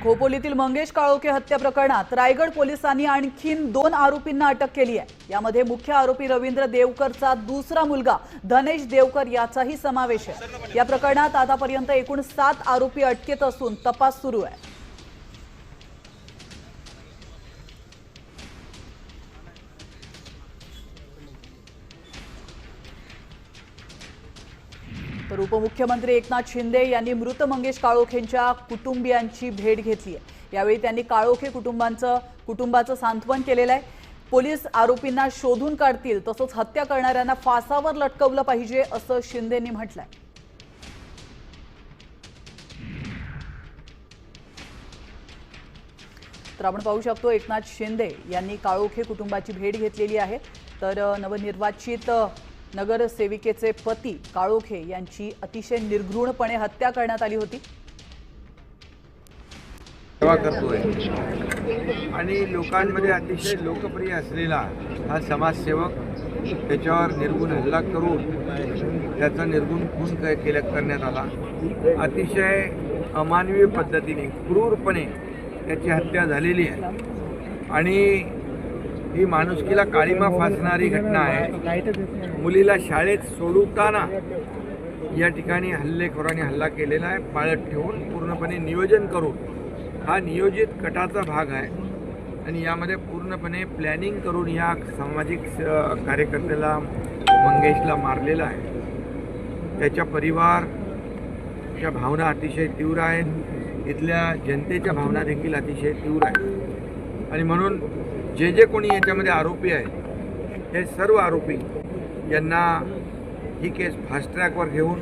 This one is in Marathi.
खोपोलीतील मंगेश काळोखे हत्या प्रकरणात रायगड पोलिसांनी आणखीन 2 आरोपींना अटक केली आहे। यामध्ये मुख्य आरोपी रवींद्र देवकरचा दुसरा मुलगा धनेश देवकर याचाही समावेश आहे। या प्रकरणात आतापर्यंत एकूण 7 आरोपी अटकेत असून तपास सुरू आहे। तर उपमुख्यमंत्री एकनाथ शिंदे यांनी मृत मंगेश काळोखेंच्या कुटुंबियांची भेट घेतली आहे। यावेळी त्यांनी काळोखे कुटुंबाचं सांत्वन केलेलं आहे। पोलीस आरोपींना शोधून काढतील, तसंच हत्या करणाऱ्यांना फासावर लटकवलं पाहिजे असं शिंदेंनी म्हटलंय। तर आपण पाहू शकतो एकनाथ शिंदे यांनी काळोखे कुटुंबाची भेट घेतलेली आहे। तर नवनिर्वाचित नगरसेविकेचे पती काळोखे यांची अतिशय निर्घृणपणे हत्या करण्यात आली होती। सेवा करतोय आणि लोकांमध्ये अतिशय लोकप्रिय असलेला हा समाजसेवक त्याच्यावर निर्गुण हल्ला करून त्याचा निर्गुण खून करण्यात आला। अतिशय अमानवीय पद्धतीने क्रूरपणे त्याची हत्या झालेली आहे आणि ही माणुसकीला काळीमा फासणारी घटना आहे। मुलीला शाळेत सोडवताना या ठिकाणी हल्लेखोरांनी हल्ला केलेला आहे, पाळत ठेवून पूर्णपणे नियोजन करून। हा नियोजित कटाचा भाग आहे आणि यामध्ये पूर्णपणे प्लॅनिंग करून या सामाजिक कार्यकर्त्याला मंगेशला मारलेला आहे। त्याच्या परिवारच्या भावना अतिशय तीव्र आहेत, इथल्या जनतेच्या भावना देखील अतिशय तीव्र आहेत आणि म्हणून जे कोणी याच्यामध्ये आरोपी आहेत हे सर्व आरोपी यांना ही केस फास्ट ट्रॅकवर घेऊन